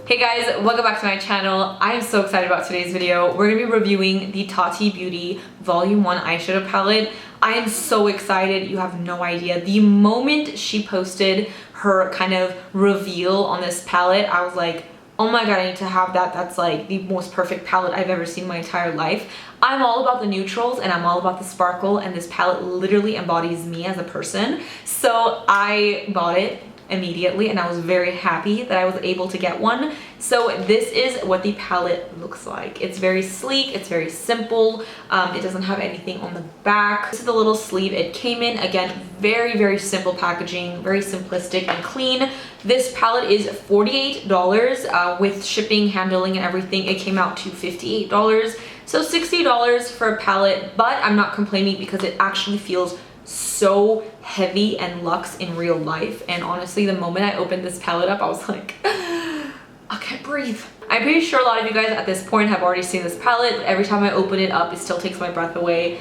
Hey guys, welcome back to my channel. I am so excited about today's video. We're going to be reviewing the Tati Beauty Volume 1 eyeshadow palette. I am so excited, you have no idea. The moment she posted her kind of reveal on this palette, I was like, oh my god, I need to have that. That's like the most perfect palette I've ever seen in my entire life. I'm all about the neutrals and I'm all about the sparkle, and this palette literally embodies me as a person. So I bought it immediately and I was very happy that I was able to get one. So this is what the palette looks like. It's very sleek, it's very simple, it doesn't have anything on the back. This is the little sleeve it came in. Again, very simple packaging, very simplistic and clean. This palette is $48 with shipping, handling and everything. It came out to $58, so $60 for a palette, but I'm not complaining because it actually feels so heavy and luxe in real life. And honestly, the moment I opened this palette up, I was like, I can't breathe. I'm pretty sure a lot of you guys at this point have already seen this palette, but every time I open it up, it still takes my breath away.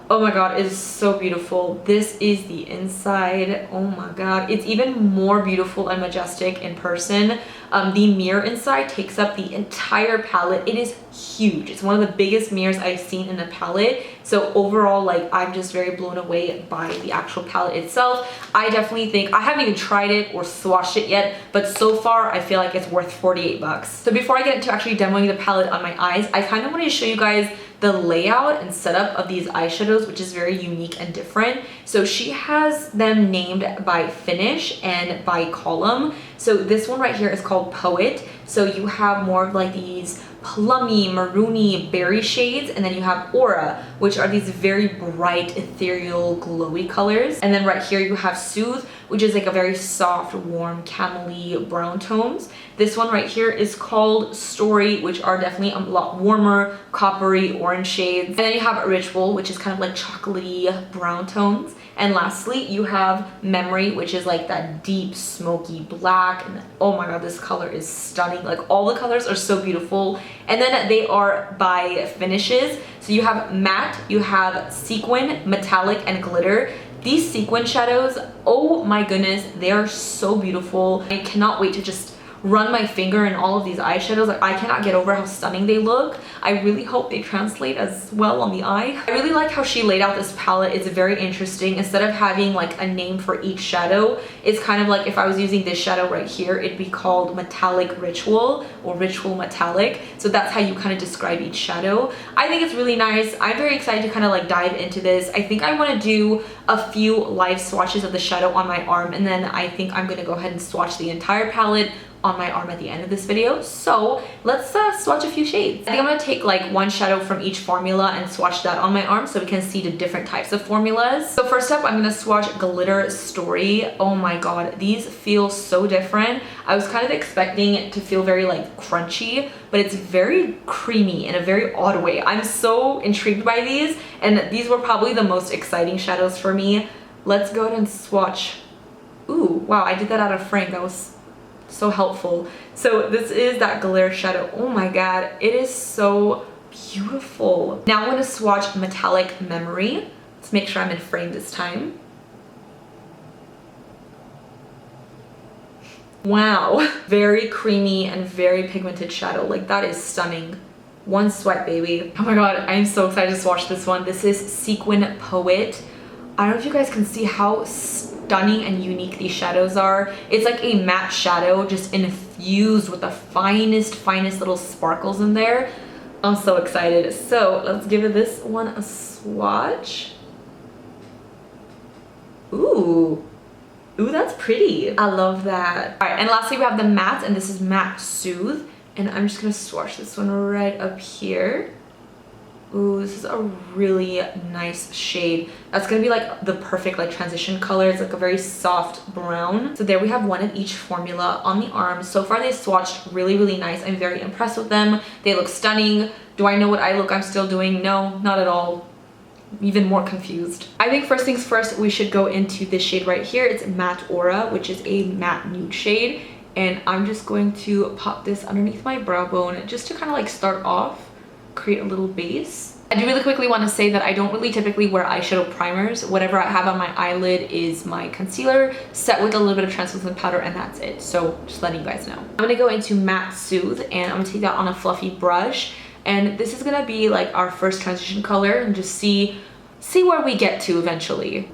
Oh my god, it is so beautiful. This is the inside. Oh my god, it's even more beautiful and majestic in person. The mirror inside takes up the entire palette. It is huge. It's one of the biggest mirrors I've seen in a palette. So overall, like, I'm just very blown away by the actual palette itself. I definitely think, I haven't even tried it or swatched it yet, but so far I feel like it's worth 48 bucks. So before I get into actually demoing the palette on my eyes, I kind of want to show you guys the layout and setup of these eyeshadows, which is very unique and different. So she has them named by finish and by column. So this one right here is called Poet. So you have more of like these plummy, maroony, berry shades, and then you have Aura, which are these very bright, ethereal, glowy colors. And then right here you have Soothe, which is like a very soft, warm, camely brown tones. This one right here is called Story, which are definitely a lot warmer, coppery, orange shades. And then you have Ritual, which is kind of like chocolatey brown tones. And lastly, you have Memory, which is like that deep, smoky black. And oh my god, this color is stunning. Like, all the colors are so beautiful. And then they are by finishes. So you have matte, you have sequin, metallic, and glitter. These sequin shadows, oh my goodness, they are so beautiful. I cannot wait to just run my finger in all of these eyeshadows. Like, I cannot get over how stunning they look. I really hope they translate as well on the eye. I really like how she laid out this palette. It's very interesting. Instead of having like a name for each shadow, it's kind of like if I was using this shadow right here, it'd be called Metallic Ritual or Ritual Metallic. So that's how you kind of describe each shadow. I think it's really nice. I'm very excited to kind of like dive into this. I think I want to do a few live swatches of the shadow on my arm, and then I think I'm going to go ahead and swatch the entire palette on my arm at the end of this video. So let's swatch a few shades. I think I'm gonna take like one shadow from each formula and swatch that on my arm so we can see the different types of formulas. So first up, I'm gonna swatch Glitter Story. Oh my god, these feel so different. I was kind of expecting it to feel very like crunchy, but it's very creamy in a very odd way. I'm so intrigued by these, and these were probably the most exciting shadows for me. Let's go ahead and swatch. Ooh, wow, I did that out of frame. That was so helpful. So this is that glitter shadow. Oh my god, it is so beautiful. Now I'm going to swatch Metallic Memory. Let's make sure I'm in frame this time. Wow, very creamy and very pigmented shadow. Like, that is stunning. One sweat, baby. Oh my god, I'm so excited to swatch this one. This is Sequin Poet. I don't know if you guys can see how stunning and unique these shadows are. It's like a matte shadow just infused with the finest little sparkles in there. I'm so excited. So let's give this one a swatch. Ooh, that's pretty. I love that. All right, and lastly we have the matte, and this is Matte Soothe. And I'm just gonna swatch this one right up here. Ooh, this is a really nice shade. That's gonna be like the perfect like transition color. It's like a very soft brown. So there we have one of each formula on the arm. So far they swatched really nice. I'm very impressed with them. They look stunning. Do I know what eye look I'm still doing? No, not at all. Even more confused. I think first things first, we should go into this shade right here. It's Matte Aura, which is a matte nude shade. And I'm just going to pop this underneath my brow bone just to kind of like start off, create a little base. I do really quickly want to say that I don't really typically wear eyeshadow primers. Whatever I have on my eyelid is my concealer set with a little bit of translucent powder, and that's it. So just letting you guys know. I'm gonna go into Matte Soothe, and I'm gonna take that on a fluffy brush. And this is gonna be like our first transition color, and just see where we get to eventually.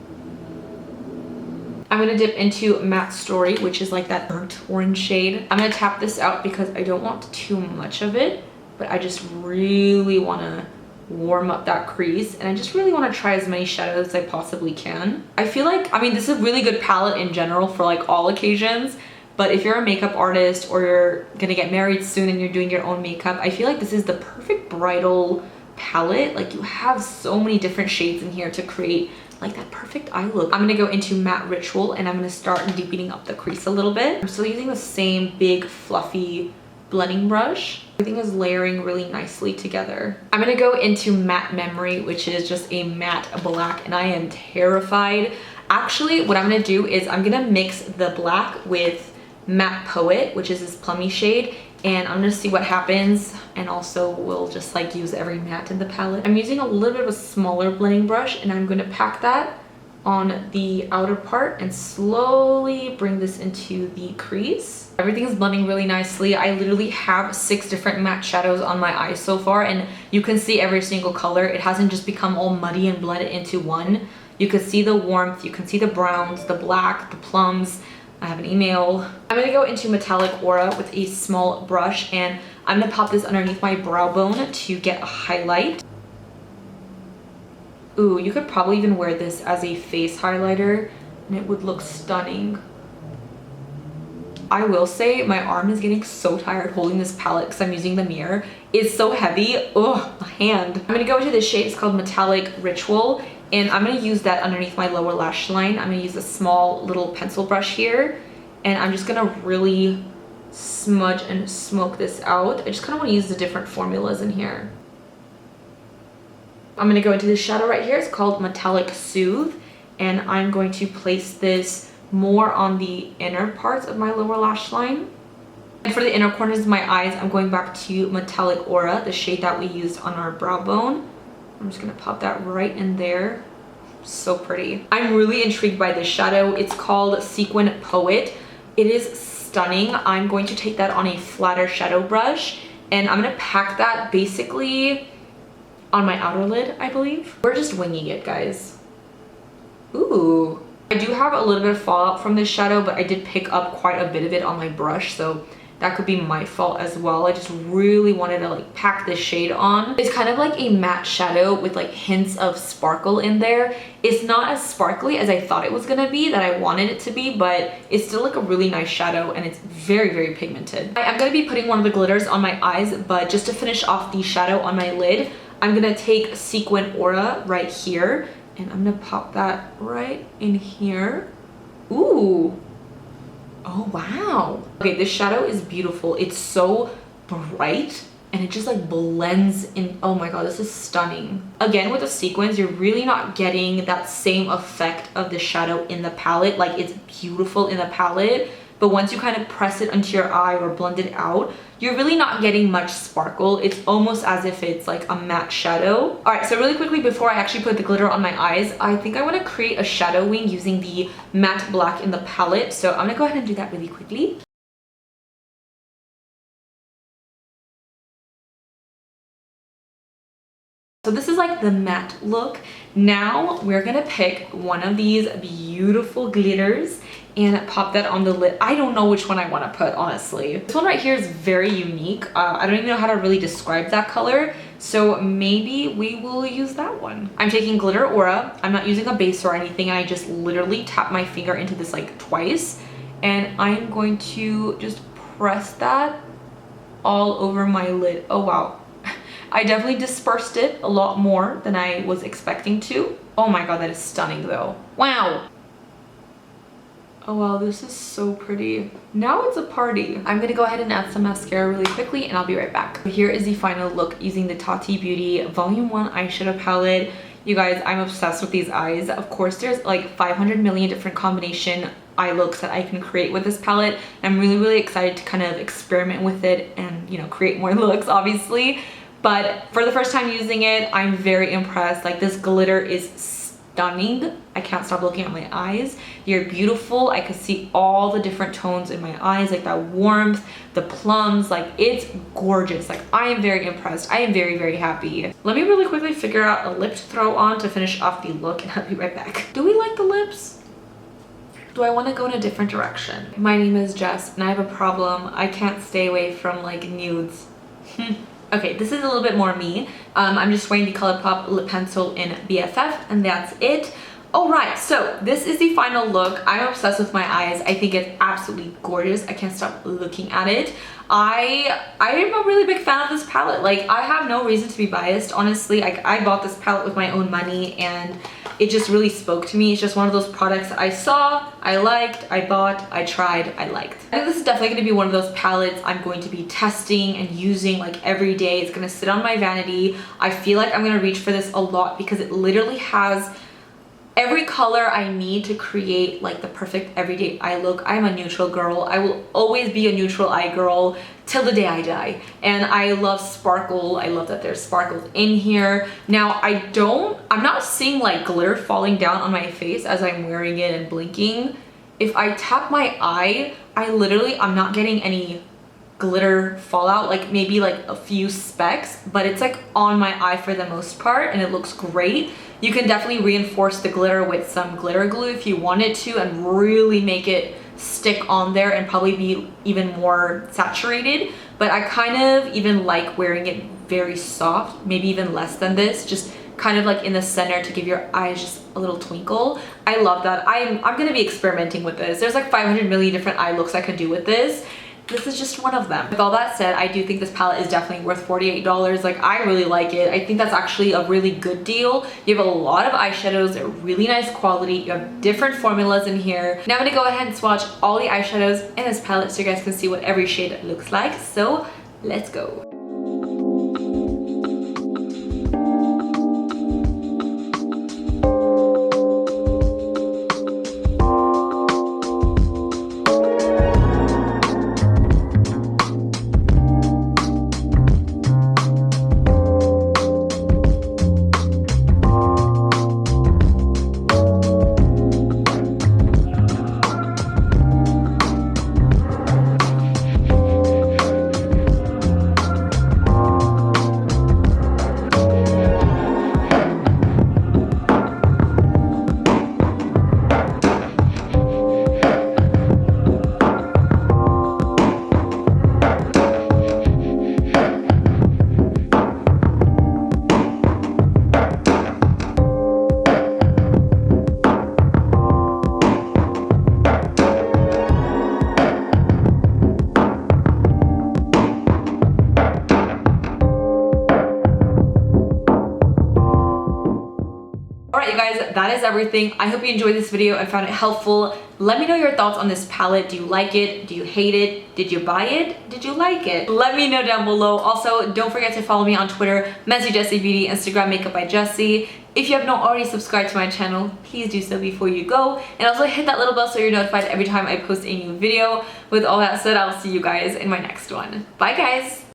I'm gonna dip into Matte Story, which is like that burnt orange shade. I'm gonna tap this out because I don't want too much of it, but I just really wanna warm up that crease, and I just really want to try as many shadows as I possibly can. I feel like, I mean, this is a really good palette in general for like all occasions, but if you're a makeup artist or you're gonna get married soon and you're doing your own makeup, I feel like this is the perfect bridal palette. Like, you have so many different shades in here to create like that perfect eye look. I'm gonna go into Matte Ritual, and I'm gonna start deepening up the crease a little bit. I'm still using the same big fluffy blending brush. Everything is layering really nicely together. I'm gonna go into Matte Memory, which is just a matte black, and I am terrified. Actually, what I'm gonna do is I'm gonna mix the black with Matte Poet, which is this plummy shade, and I'm gonna see what happens, and also we'll just like use every matte in the palette. I'm using a little bit of a smaller blending brush, and I'm gonna pack that on the outer part and slowly bring this into the crease. Everything is blending really nicely. I literally have 6 different matte shadows on my eyes so far, and you can see every single color. It hasn't just become all muddy and blended into one. You can see the warmth, you can see the browns, the black, the plums. I have an email. I'm gonna go into Metallic Aura with a small brush, and I'm gonna pop this underneath my brow bone to get a highlight. Ooh, you could probably even wear this as a face highlighter and it would look stunning. I will say my arm is getting so tired holding this palette because I'm using the mirror. It's so heavy. Oh, my hand. I'm gonna go into this shade. It's called Metallic Ritual, and I'm gonna use that underneath my lower lash line. I'm gonna use a small little pencil brush here, and I'm just gonna really smudge and smoke this out. I just kind of want to use the different formulas in here. I'm gonna go into this shadow right here. It's called Metallic Soothe, and I'm going to place this more on the inner parts of my lower lash line. And for the inner corners of my eyes, I'm going back to Metallic Aura, the shade that we used on our brow bone. I'm just gonna pop that right in there. So pretty. I'm really intrigued by this shadow. It's called Sequin Poet. It is stunning. I'm going to take that on a flatter shadow brush, and I'm gonna pack that basically on my outer lid, I believe. We're just winging it, guys. Ooh. I do have a little bit of fallout from this shadow, but I did pick up quite a bit of it on my brush, so that could be my fault as well. I just really wanted to like pack this shade on. It's kind of like a matte shadow with like hints of sparkle in there. It's not as sparkly as I thought it was gonna be, that I wanted it to be, but it's still like a really nice shadow, and it's very, very pigmented. I'm gonna be putting one of the glitters on my eyes, but just to finish off the shadow on my lid, I'm gonna take Sequin Aura right here, and I'm gonna pop that right in here. Ooh. Oh, wow. Okay, this shadow is beautiful. It's so bright, and it just like blends in. Oh my god, this is stunning. Again, with the sequins, you're really not getting that same effect of the shadow in the palette. Like, it's beautiful in the palette, but once you kind of press it onto your eye or blend it out, you're really not getting much sparkle. It's almost as if it's like a matte shadow. All right, so really quickly before I actually put the glitter on my eyes, I think I want to create a shadow wing using the matte black in the palette. So I'm gonna go ahead and do that really quickly. So this is like the matte look. Now we're gonna pick one of these beautiful glitters and pop that on the lid. I don't know which one I want to put, honestly. This one right here is very unique. I don't even know how to really describe that color, so maybe we will use that one. I'm taking Glitter Aura. I'm not using a base or anything. I just literally tap my finger into this like twice, and I'm going to just press that all over my lid. Oh wow. I definitely dispersed it a lot more than I was expecting to. Oh my god, that is stunning though. Wow. Oh wow, this is so pretty. Now it's a party. I'm gonna go ahead and add some mascara really quickly, and I'll be right back. Here is the final look using the Tati Beauty Volume 1 eyeshadow palette. You guys, I'm obsessed with these eyes. Of course, there's like 500 million different combination eye looks that I can create with this palette. I'm really, really excited to kind of experiment with it and, you know, create more looks, obviously. but for the first time using it, I'm very impressed. Like, this glitter is stunning. I can't stop looking at my eyes. You're beautiful. I could see all the different tones in my eyes, like that warmth, the plums, like it's gorgeous. Like, I am very impressed. I am very, very happy. Let me really quickly figure out a lip to throw on to finish off the look, and I'll be right back. Do we like the lips? Do I want to go in a different direction? My name is Jess and I have a problem. I can't stay away from like nudes. Okay, this is a little bit more me. I'm just wearing the ColourPop lip pencil in BFF, and that's it. Alright, so this is the final look. I'm obsessed with my eyes. I think it's absolutely gorgeous. I can't stop looking at it. I am a really big fan of this palette. Like, I have no reason to be biased, honestly. I bought this palette with my own money, and it just really spoke to me. It's just one of those products that I saw, I liked, I bought, I tried, I liked. I think this is definitely going to be one of those palettes I'm going to be testing and using like every day. It's going to sit on my vanity. I feel like I'm going to reach for this a lot because it literally has every color I need to create like the perfect everyday eye look. I'm a neutral girl. I will always be a neutral eye girl till the day I die. And I love sparkle. I love that there's sparkles in here. Now I'm not seeing like glitter falling down on my face as I'm wearing it and blinking. If I tap my eye, I'm not getting any glitter fallout, like maybe like a few specks, but it's like on my eye for the most part, and it looks great. You can definitely reinforce the glitter with some glitter glue if you wanted to and really make it stick on there and probably be even more saturated. But I kind of even like wearing it very soft, maybe even less than this, just kind of like in the center to give your eyes just a little twinkle. I love that. I'm gonna be experimenting with this. There's like 500 million different eye looks I could do with this. This is just one of them. With all that said, I do think this palette is definitely worth $48. Like, I really like it. I think that's actually a really good deal. You have a lot of eyeshadows. They're really nice quality. You have different formulas in here. Now I'm gonna go ahead and swatch all the eyeshadows in this palette so you guys can see what every shade looks like. So let's go. Alright you guys, that is everything. I hope you enjoyed this video and found it helpful. Let me know your thoughts on this palette. Do you like it? Do you hate it? Did you buy it? Did you like it? Let me know down below. Also, don't forget to follow me on Twitter, mesijesibeauty, Instagram, MAKEUPBYJESI. If you have not already subscribed to my channel, please do so before you go. And also hit that little bell so you're notified every time I post a new video. With all that said, I'll see you guys in my next one. Bye guys!